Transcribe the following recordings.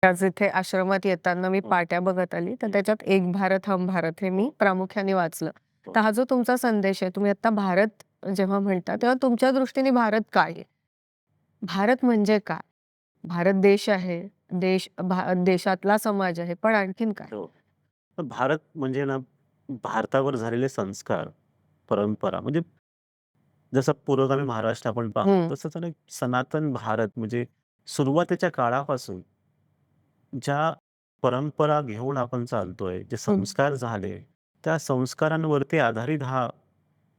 आज इथे आश्रमात येताना मी हं, पाट्या बघत आली, तर हं. त्याच्यात एक भारत हम भारत हे मी हो, प्रामुख्याने वाचलं. हो, तर हा जो तुमचा संदेश आहे, तुम्ही आता भारत जेव्हा म्हणता, तेव्हा तुमच्या दृष्टीने भारत काय आहे? भारत म्हणजे काय? भारत देश आहे, देशातला समाज आहे, पण आणखीन काय? हो. तर भारत म्हणजे ना, भारतावर झालेले संस्कार, परंपरा म्हणजे जसं पुरोगामी महाराष्ट्र आपण पाहतो, हं, तसंच ना सनातन भारत म्हणजे सुरुवातीच्या काळापासून ज्या परंपरा घेऊन आपण चालतोय, जे हं, संस्कार झाले, त्या संस्कारांवरती आधारित हा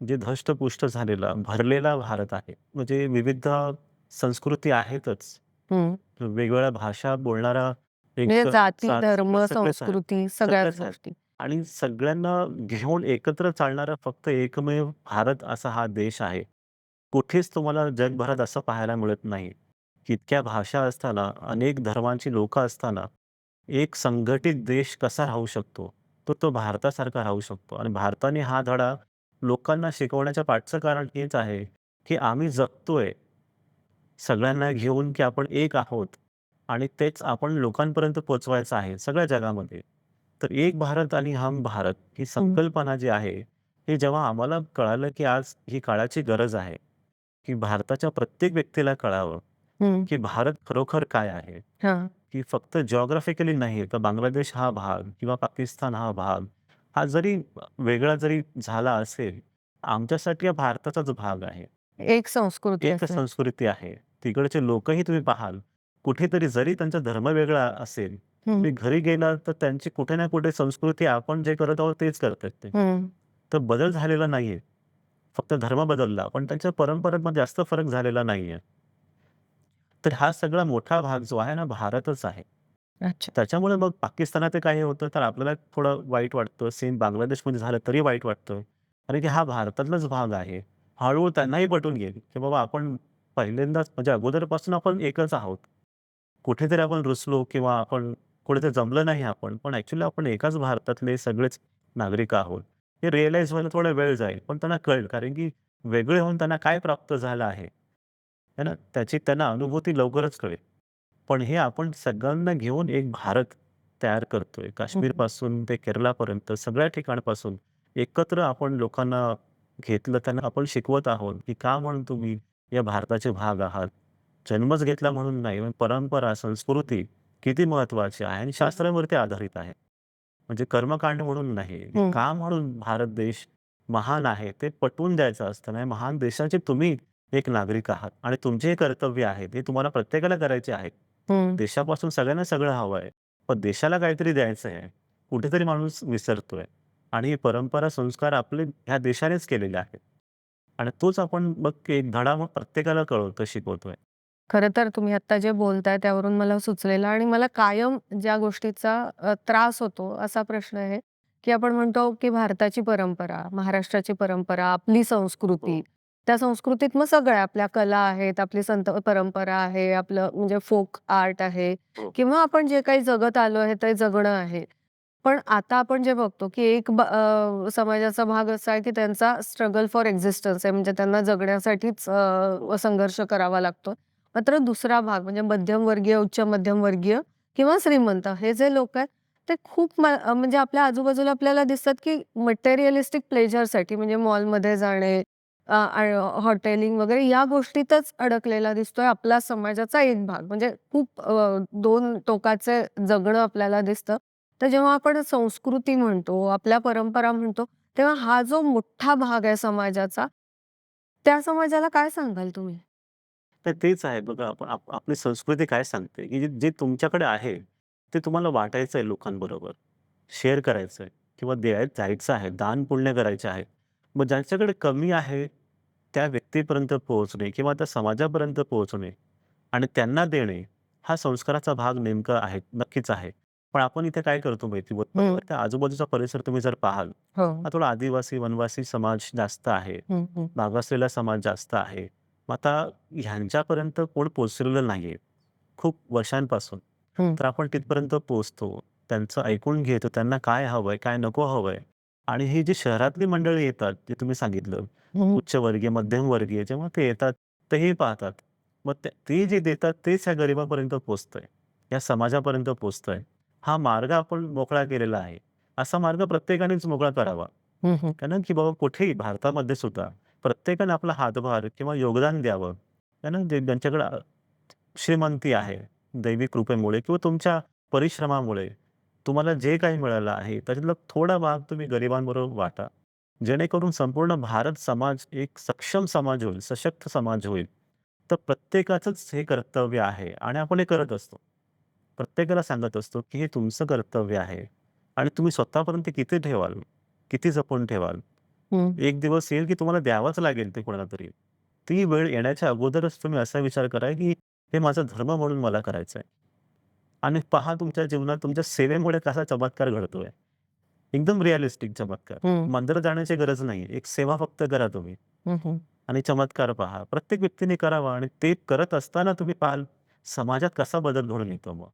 जे धष्टपुष्ट झालेला, भरलेला भारत आहे. म्हणजे विविध संस्कृती आहेतच. हं. वेगवेगळ्या भाषा बोलणारा म्हणजे एक जाती, धर्म, सगळेच आहेत. संस्कृती सगळ्याच सगळेच आहेत. गोष्टी. आणि सगळ्यांना घेऊन एकत्र चालणारा फक्त एकमेव भारत असा हा देश आहे. कुठेच तुम्हाला जगभरात असं पाहायला मिळत नाही. की इतक्या भाषा असताना, अनेक धर्मांची लोकं असताना, एक संघटित देश कसा राहू शकतो? तो भारतासारखा राहू शकतो. आणि भारताने हा धडा लोकांना शिकवण्याच्या पाठचं कारण हेच आहे, की आम्ही जगतोय सगळ्यांना घेऊन, की आपण एक आहोत आणि तेच आपण लोकांपर्यंत पोहोचवायचं आहे सगळ्या जगामध्ये. तर एक भारत आणि हम भारत ही हं, संकल्पना जी आहे, हे जेव्हा आम्हाला कळालं, की आज ही काळाची गरज आहे, की भारताच्या प्रत्येक व्यक्तीला कळावं, हं. की भारत खरोखर काय आहे? हां. की फक्त जिओग्राफिकली नाही, तर बांगलादेश हा भाग किंवा पाकिस्तान हा भाग, हा जरी वेगळा जरी झाला असेल, आमच्यासाठी हा भारताचाच भाग आहे. एक संस्कृती एकच असेल. संस्कृती आहे. तिकडचे लोकही तुम्ही पाहाल, कुठेतरी जरी त्यांचा धर्म वेगळा असेल, हं, तुम्ही घरी गेलात तर त्यांची कुठे ना कुठे संस्कृती आपण जे करत आहोत तेच करतात ते. हं. तर बदल झालेला नाहीये. फक्त धर्म बदलला, पण त्यांच्या परंपरेमध्ये जास्त फरक झालेला नाहीये. तर हा सगळा मोठा भाग जो आहे ना, भारतच आहे. अच्छा. त्याच्यामुळे मग पाकिस्तानात ते काय होतं, तर आपल्याला थोडं वाईट वाटतं. सेम बांगलादेशमध्ये झालं तरी वाईट वाटतं. कारण की हा भारतातलाच भाग आहे. हळू त्यांनाही पटून येईल, की बाबा आपण पहिल्यांदाच म्हणजे अगोदरपासून आपण एकच आहोत. कुठेतरी आपण रुसलो किंवा आपण कुठेतरी जमलं नाही आपण, पण ॲक्चुअली आपण एकाच भारतातले सगळेच नागरिक आहोत. हे रिअलाईज व्हायला थोडा वेळ जाईल, पण त्यांना कळेल कारण की वेगळे होऊन त्यांना काय प्राप्त झालं आहे. है ना? त्याची त्यांना अनुभूती लवकरच कळेल. पण हे आपण सगळ्यांना घेऊन एक भारत तयार करतोय. हं, काश्मीरपासून ते केरळापर्यंत सगळ्या ठिकाणपासून एकत्र आपण लोकांना घेतलं, त्यांना आपण शिकवत आहोत, की का म्हणून तुम्ही या भारताचे भाग आहात. जन्मच घेतला म्हणून नाही, पण परंपरा, संस्कृती किती महत्त्वाची आहे आणि शास्त्रावरती आधारित आहे. म्हणजे कर्मकांड म्हणून नाही. हं. का म्हणून भारत देश महान आहे ते पटवून द्यायचं असतं. नाही महान देशाचे तुम्ही एक नागरिक आहात आणि तुमचे हे कर्तव्य आहे. ते तुम्हाला प्रत्येकाला करायचे आहेत. हं. देशापासून सगळ्यांना सगळं हवं आहे. पण देशाला काहीतरी द्यायचं आहे. कुठेतरी माणूस विसरतोय आणि ही परंपरा, संस्कार आपले ह्या देशानेच केलेले आहेत. आणि तोच आपण मग एक धडा मग प्रत्येकाला कळवतोय, शिकवतोय. खरं तर तुम्ही आत्ता जे बोलताय त्यावरून मला सुचलेलं आणि मला कायम ज्या गोष्टीचा त्रास होतो असा प्रश्न आहे, की आपण म्हणतो, की भारताची परंपरा, महाराष्ट्राची परंपरा, आपली हो, संस्कृती. त्या संस्कृतीत मग सगळ्या आपल्या कला आहेत, आपली संत परंपरा आहे, आपलं म्हणजे फोक आर्ट आहे हो. किंवा आपण जे काही जगत आलो आहे ते जगणं आहे. पण आता आपण जे बघतो, की एक समाजाचा भाग असा आहे, की त्यांचा स्ट्रगल फॉर एक्झिस्टन्स आहे. म्हणजे त्यांना जगण्यासाठीच संघर्ष करावा लागतो. मात्र दुसरा भाग म्हणजे मध्यमवर्गीय, उच्च मध्यमवर्गीय किंवा श्रीमंत हे जे लोक आहेत, ते खूप म्हणजे आपल्या आजूबाजूला आपल्याला दिसतात, की मटेरिअलिस्टिक प्लेजरसाठी म्हणजे मॉलमध्ये जाणे, हॉटेलिंग वगैरे या गोष्टीतच अडकलेला दिसतोय आपला समाजाचा एक भाग. म्हणजे खूप 2 टोकाचे जगणं आपल्याला दिसतं. तर जेव्हा आपण संस्कृती म्हणतो, आपल्या परंपरा म्हणतो, तेव्हा हा जो मोठा भाग आहे समाजाचा, त्या समाजाला काय सांगाल तुम्ही? तर तेच आहे बघा, आपण आपली संस्कृती काय सांगते, की जे जे तुमच्याकडे आहे, ते तुम्हाला वाटायचं आहे लोकांबरोबर. शेअर करायचं आहे किंवा द्यायचं आहे, दान-पुण्य करायचे आहे. मग ज्यांच्याकडे कमी आहे, त्या व्यक्तीपर्यंत पोहोचणे किंवा त्या समाजापर्यंत पोहोचणे आणि त्यांना देणे, हा संस्काराचा भाग नेमका आहे, नक्कीच आहे. पण आपण इथे काय करतो माहिती हं. बरोबर, त्या आजूबाजूचा परिसर तुम्ही जर पाहाल, हो. हा थोडा आदिवासी, वनवासी समाज जास्त आहे. हं, हं. मागासलेला समाज जास्त आहे. मग आता ह्यांच्यापर्यंत कोण पोहोचलेलं नाहीये, खूप वर्षांपासून. हं, तर आपण तिथपर्यंत पोहोचतो. त्यांचं ऐकून घेतो. त्यांना काय हवंय, काय नको हवंय आणि ही जी शहरातली मंडळी येतात, जे तुम्ही सांगितलं, हं. उच्चवर्गीय, मध्यमवर्गीय जेव्हा ते येतात, तेही पाहतात. मग ते जे देतात तेच ह्या गरिबापर्यंत पोहोचतंय. या समाजापर्यंत पोहोचतोय. हा मार्ग आपण मोकळा केलेला आहे. असा मार्ग प्रत्येकानेच मोकळा करावा. हं, हं. कारण की बाबा कुठेही भारतामध्ये सुद्धा प्रत्येकाने आपला हातभार किंवा योगदान द्यावं. कारण ज्यांच्याकडे श्रीमंती आहे, दैवी कृपेमुळे किंवा तुमच्या परिश्रमामुळे तुम्हाला जे काही मिळालं आहे, त्याच्यातला थोडा भाग तुम्ही गरिबांबरोबर वाटा. जेणेकरून संपूर्ण भारत समाज एक सक्षम समाज होईल, सशक्त समाज होईल. तर प्रत्येकाचंच हे कर्तव्य आहे आणि आपण हे करत असतो. प्रत्येकाला सांगत असतो, की हे तुमचं कर्तव्य आहे आणि तुम्ही स्वतःपर्यंत ते किती ठेवाल, किती जपून ठेवाल. हं. एक दिवस येईल, की तुम्हाला द्यावंच लागेल ते कोणाला तरी. ती वेळ येण्याच्या अगोदरच तुम्ही असा विचार करा, की हे माझा धर्म म्हणून मला करायचं आहे. आणि पहा तुमच्या जीवनात तुमच्या सेवेमुळे कसा चमत्कार घडतोय. एकदम रिअलिस्टिक चमत्कार. हं. मंदिरात जाण्याची गरज नाही. एक सेवा फक्त करा तुम्ही हं, हं. आणि चमत्कार पहा. प्रत्येक व्यक्तीने करावा आणि ते करत असताना तुम्ही पाहाल समाजात कसा बदल घडून येतो मग.